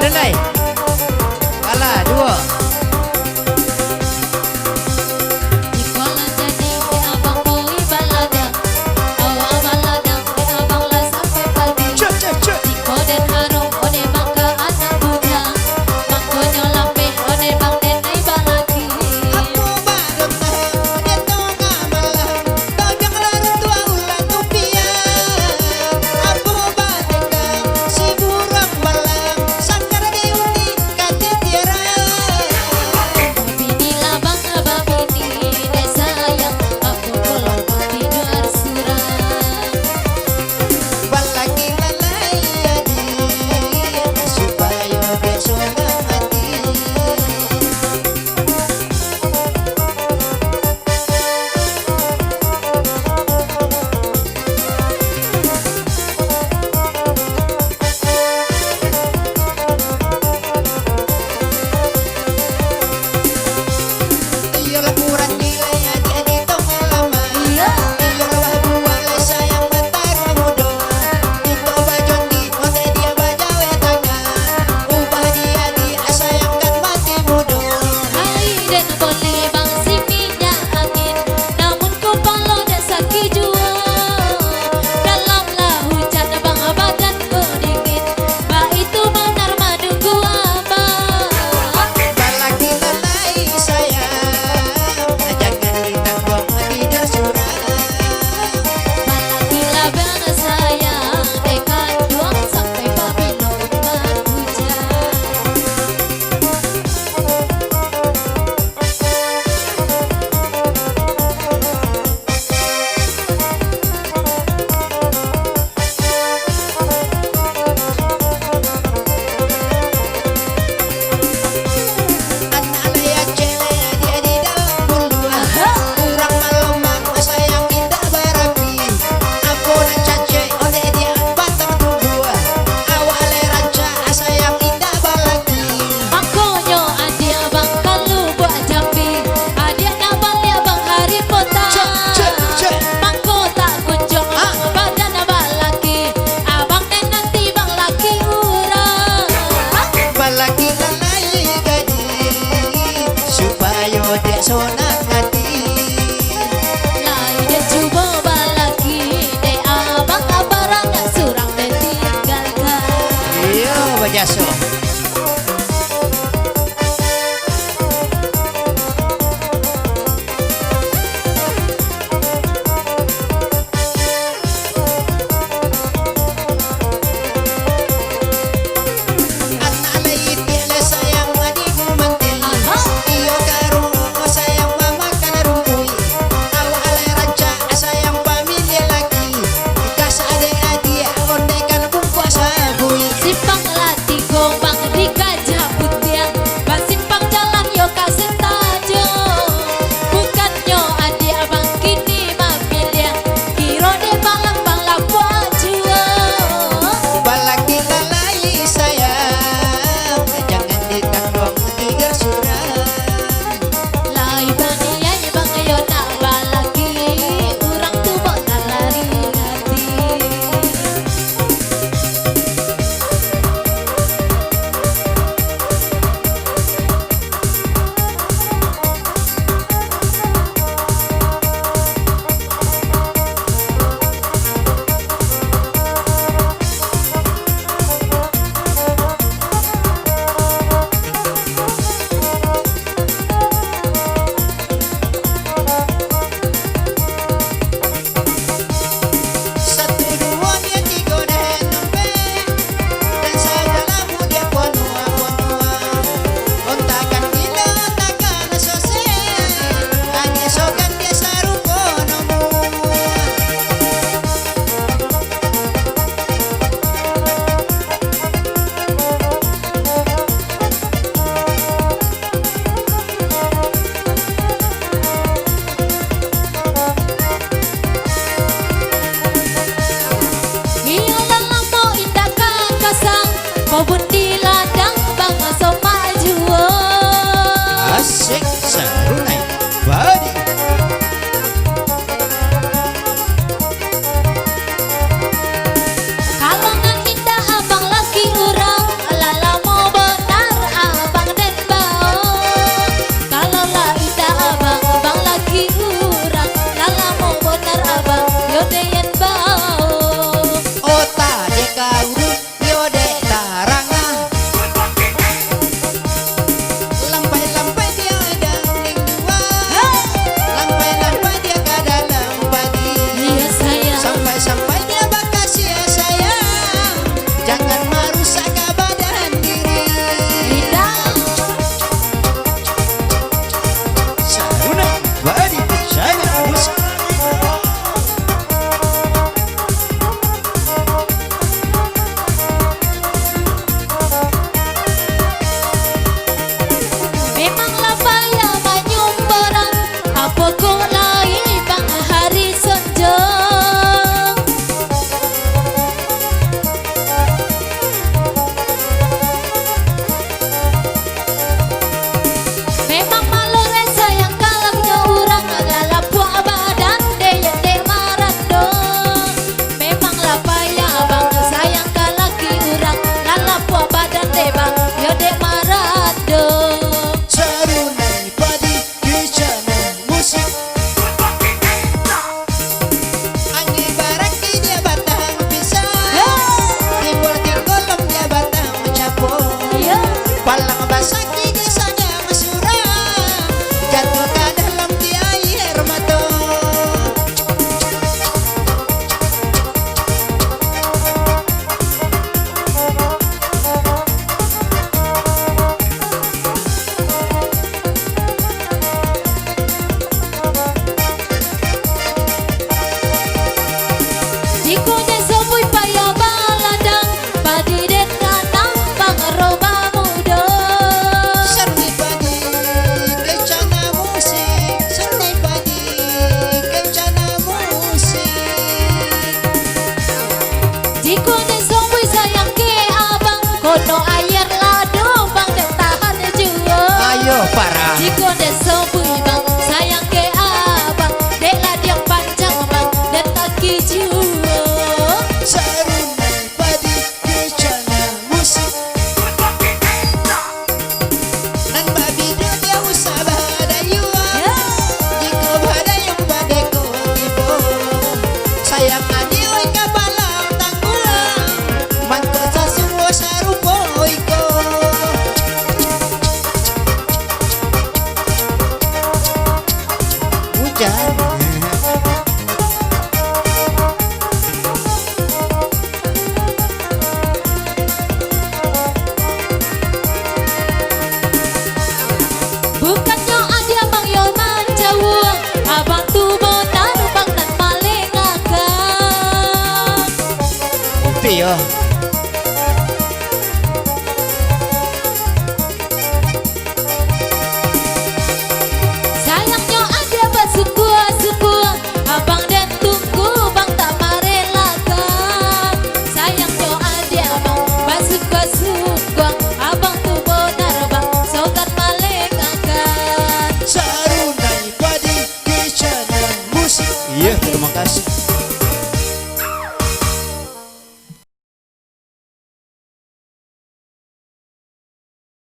Adelai. Kalah dua. Bajaso. pusaka badan diri. Saruna badi percaya musik. Memanglah payah menyumberang apa kau lain bang hari senjang. Memang malu rasa yang kalangnya orang lalap buah badan deh yang deh marah dong. Memanglah payah bang sayang kalaki orang lalap buah badan deh bang ya deh marah dong. Saruna badi kecana musik. Angin barang dia batang pisang. Timbul tinggolam dia batang mencapur. Palang basah dia sayang surang. Jatuh ke dalam di air mata. Jiko de sobui paya baladang padi den kanang bang roba muda. Sarni padi kecana musik. Sarni padi kecana musik. Jiko de sobui sayang ke abang kono